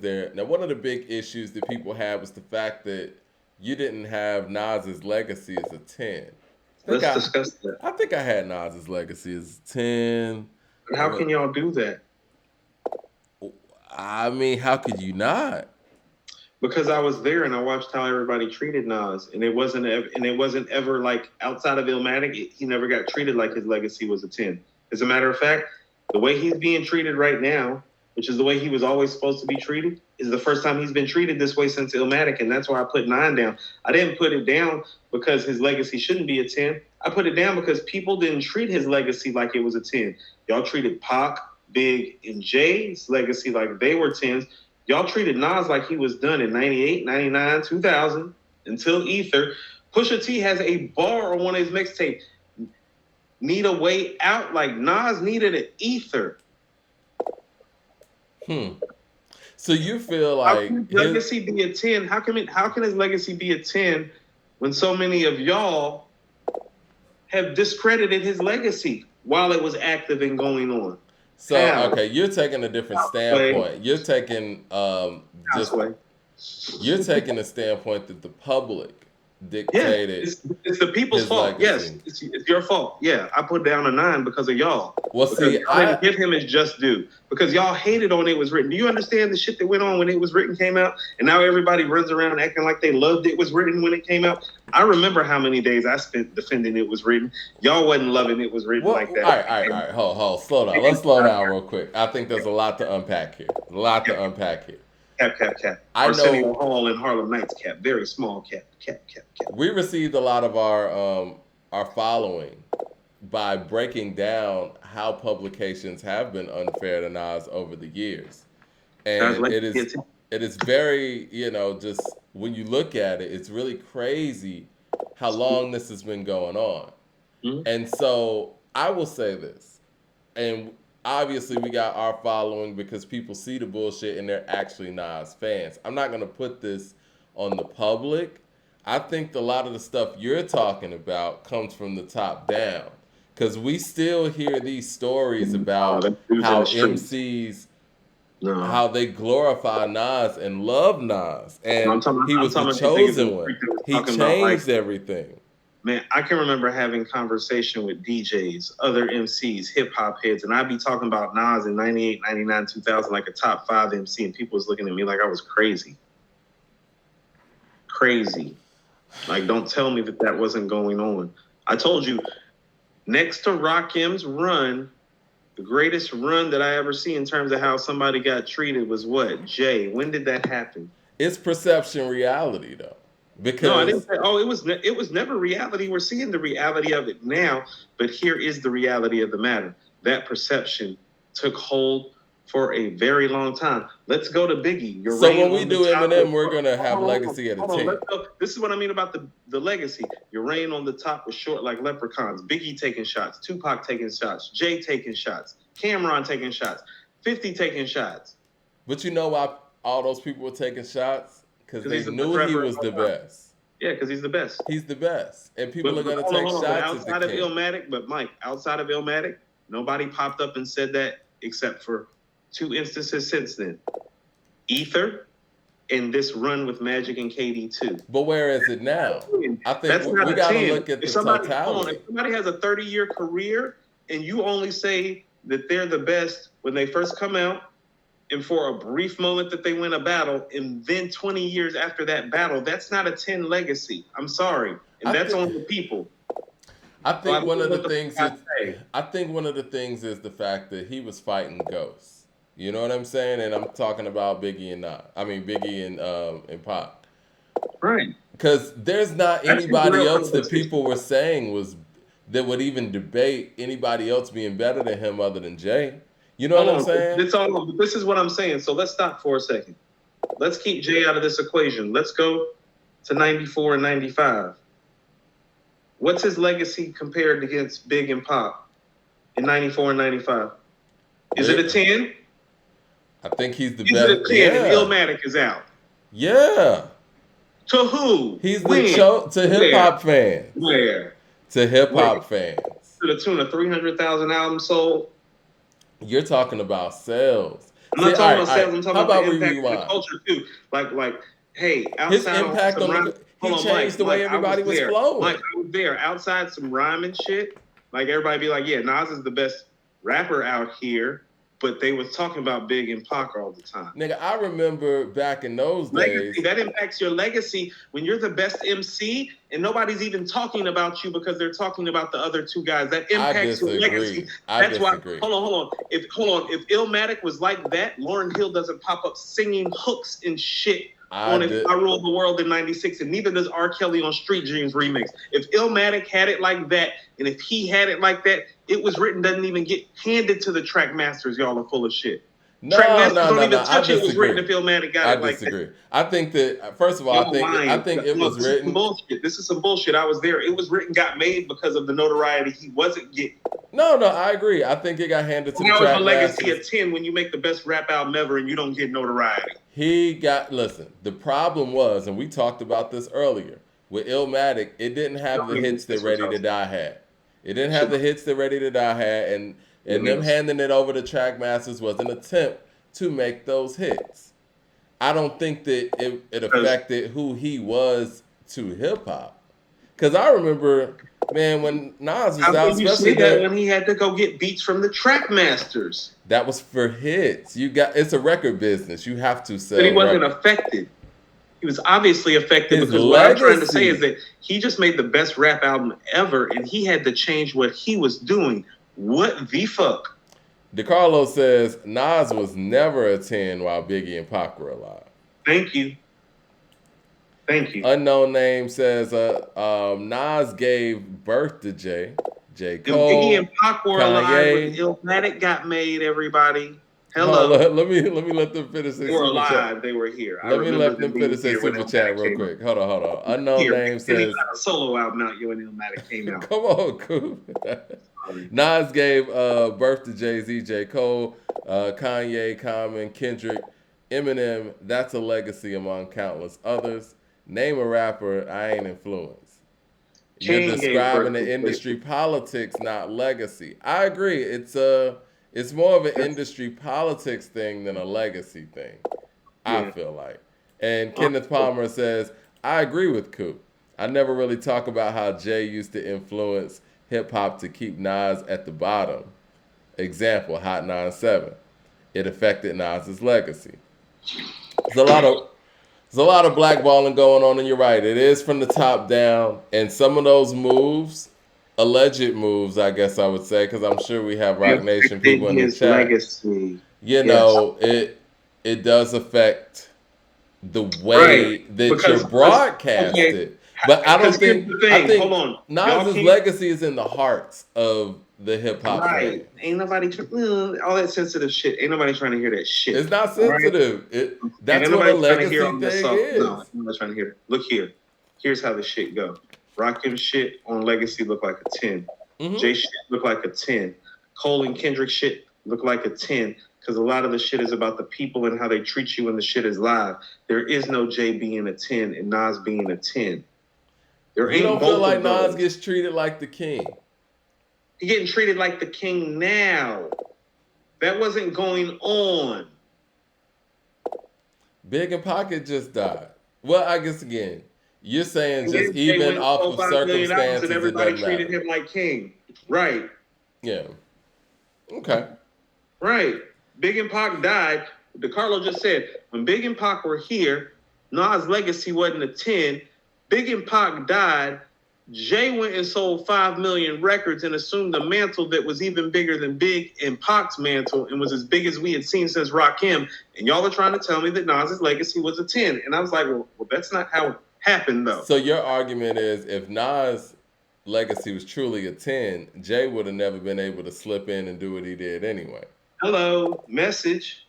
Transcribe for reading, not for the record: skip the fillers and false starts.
there. Now, one of the big issues that people had was the fact that you didn't have Nas's legacy as a 10. I think Let's I, discuss that. I think I had Nas's legacy as a 10. But I how mean, can y'all do that? how could you not? Because I was there and I watched how everybody treated Nas, and it wasn't ever like outside of Illmatic. He never got treated like his legacy was a 10. As a matter of fact, the way he's being treated right now, which is the way he was always supposed to be treated, is the first time he's been treated this way since Illmatic, and that's why I put 9 down. I didn't put it down because his legacy shouldn't be a 10. I put it down because people didn't treat his legacy like it was a 10. Y'all treated Pac, Big, and Jay's legacy like they were 10s. Y'all treated Nas like he was done in 98, 99, 2000 until Ether. Pusha T has a bar on one of his mixtapes. Need a way out, like Nas needed an Ether. Hmm. So you feel How like can his legacy be a 10? How can his legacy be a 10 when so many of y'all have discredited his legacy while it was active and going on? so How? okay, you're taking a different Way. standpoint. You're taking just Way. you're taking a standpoint that the public Yeah, dictated it's the people's his fault. Yes, legacy. it's your fault. Yeah, I put down a 9 because of y'all. Well, Because see, y'all didn't give him his just due. Because y'all hated on it was written. Do you understand the shit that went on when it was written came out? And now everybody runs around acting like they loved it was written when it came out. I remember how many days I spent defending it was written. Y'all wasn't loving it was written well, like that. all right. Hold, slow down. Let's slow down real quick. I think there's a lot to unpack here. A lot to unpack here. Cap. I Arsenio know Hall and Harlem Nights cap. Very small cap. Cap. we received a lot of our following by breaking down how publications have been unfair to Nas over the years, Guys, and like it is very, just when you look at it, it's really crazy how long this has been going on. hmm? And so I will say this, and obviously we got our following because people see the bullshit and they're actually Nas fans. I'm not gonna put this on the public. I think a lot of the stuff you're talking about comes from the top down, because we still hear these stories about Them dudes in how the streets. MCs, No. how they glorify Nas and love Nas, and he I'm was the talking about these niggas in chosen the one. street that was He talking about like, changed everything. man, I can remember having conversation with DJs, other MCs, hip hop heads, and I'd be talking about Nas in 98, 99, 2000, like a top 5 MC, and people was looking at me like I was crazy. Crazy. Like, don't tell me that that wasn't going on. I told you, next to Rakim's run, the greatest run that I ever see in terms of how somebody got treated was what? Jay. When did that happen? It's perception reality though, No, I didn't because say. Oh, it was never reality. We're seeing the reality of it now, but here is the reality of the matter. That perception took hold for a very long time. Let's go to Biggie. Your so reign when we on the do top. Eminem, we're gonna have Hold on, legacy at a hold on. 10. Let's go. This is what I mean about the legacy. Your reign on the top was short like leprechauns. Biggie taking shots, Tupac taking shots, Jay taking shots, Cameron taking shots, 50 taking shots. But you know why all those people were taking shots? Because Because they he's the best knew he rapper of was all the time. best. Yeah, because he's the best. He's the best, and people are But gonna hold on, take hold on. But shots at the outside of king. Illmatic, but Mike, outside of Illmatic, nobody popped up and said that except for 2 instances since then. Ether and this run with Magic and KD too. But where is it now? I think That's not we a got to 10. look at If the somebody, hold on, totality. if somebody has a 30-year career and you only say that they're the best when they first come out and for a brief moment that they win a battle, and then 20 years after that battle, that's not a 10 legacy. I'm sorry. And I that's think on the people. I So I think one mean, of the what the things fuck is I say? I think one of the things is the fact that he was fighting ghosts. You know what I'm saying? And I'm talking about Biggie and not. I mean Biggie and Pac. Right. Because there's not That's the anybody real else that competition. people were saying was that would even debate anybody else being better than him other than Jay. You know what I'm Hold on. saying? It's all, this is what I'm saying. So let's stop for a second. Let's keep Jay out of this equation. Let's go to 94 and 95. What's his legacy compared against Big and Pop in 94 and 95? Is it a 10? I think he's the Is it a best. 10 and Yeah. Illmatic is out? Yeah. To who? He's the When? to hip Where? hop fans. Where? To hip Where? hop fans. To the tune of 300,000 albums sold? You're talking about sales. I'm See, not all talking right, about all right. sales. I'm talking How about the about we impact of the rewind? culture too. Hey, His outside on impact some on rhyme. he Hold on, changed the way I was everybody was there. Mike, flowing. I was there. Outside some rhyming shit. Like everybody be like, yeah, Nas is the best rapper out here, but they was talking about Big and Pac all the time. Nigga, I remember back in those Legacy, days. that impacts your legacy when you're the best MC and nobody's even talking about you because they're talking about the other two guys. That I impacts your legacy. disagree. I That's why. disagree. Hold on. If Illmatic was like that, Lauryn Hill doesn't pop up singing hooks and shit I on If did. I Ruled the World in '96, and neither does R. Kelly on Street Dreams remix. If Illmatic had it like that, and if he had it like that, it was written doesn't even get handed to the track masters. Y'all are full of shit. Track No, masters no, don't no, no. even I touch it. It was written disagree. if Illmatic got I it like that. disagree. I think that first of all, Y'all I lying. think it No, was this is some written. bullshit. This is some bullshit. I was there. It was written, got made because of the notoriety he wasn't getting. No, no, I agree. I think it got handed to the How is the track legacy masters. of 10 when you make the best rap album ever and you don't get notoriety? He got listen. The problem was, and we talked about this earlier with Illmatic. It didn't have the hits that Ready to Die had. It didn't have the hits that Ready to Die had, and them handing it over to track masters was an attempt to make those hits. I don't think that it affected who he was to hip hop. Cause I remember, man, when Nas was How out, can you say especially that there, when he had to go get beats from the track masters? that was for hits. It's a record business. You have to But he sell wasn't records. affected. He was obviously affected His because what I'm trying to say is legacy. that he just made the best rap album ever and he had to change what he was doing. What the fuck? DeCarlo says Nas was never a 10 while Biggie and Pac were alive. Thank you. Thank you. Unknown name says Nas gave birth to J. And Biggie and Cole, Pac were alive when Kanye. Illmatic got made, everybody. Oh, Hello. let me let them finish They their were super chat. alive. They were here. I Let me remember let them them being finish their here when super chat Illmatic real came out. quick. Hold on. Unknown Here, name and he says, got a solo album out when Illmatic came out. come on, Coop. Nas gave birth to Jay-Z, J. Cole, Kanye, Common, Kendrick, Eminem. That's a legacy among countless others. Name a rapper I ain't influenced. You're Kane gave describing birth to the Drake. industry politics, not legacy. I agree. It's more of an industry politics thing than a legacy thing. I Yeah. feel like. And Kenneth Palmer says, I agree with Coop. I never really talk about how Jay used to influence hip hop to keep Nas at the bottom. Example, Hot 97. It affected Nas's legacy. There's a lot of blackballing going on, and you're right. It is from the top down, and some of those moves, alleged moves, I guess I would say, because I'm sure we have Rock Nation Affected people in the his chat. legacy. You Yes. know, it does affect the Right. way that you're Because okay, broadcasted. But I because don't here's think the I thing. Hold think on. Y'all Nas's can't legacy is in the hearts of the hip hop fans. right. Ain't nobody all that sensitive shit. Ain't nobody trying to hear that shit. It's not All right? sensitive. And That's ain't what a nobody trying to hear legacy all this thing stuff. No, is. ain't nobody trying to hear it. Look here. Here's how the shit go. Rakim shit on Legacy look like a 10. Mm-hmm. Jay shit look like a 10. Cole and Kendrick shit look like a 10. Because a lot of the shit is about the people and how they treat you when the shit is live. There is no Jay being a 10 and Nas being a 10. There You ain't don't both feel like of those. Nas gets treated like the king. He's getting treated like the king now. That wasn't going on. Big and Pocket just died. Well, I guess again, you're saying And just then Jay even went and off sold of $5 million circumstances, and it everybody doesn't treated matter. him like king. Right. Yeah. Okay. Right. Big and Pac died. DeCarlo just said, when Big and Pac were here, Nas' legacy wasn't a 10. Big and Pac died. Jay went and sold 5 million records and assumed a mantle that was even bigger than Big and Pac's mantle and was as big as we had seen since Rakim. And y'all are trying to tell me that Nas' legacy was a 10. And I was like, well, that's not how it happened, though. So your argument is if Nas' legacy was truly a 10, Jay would have never been able to slip in and do what he did anyway. Hello, message.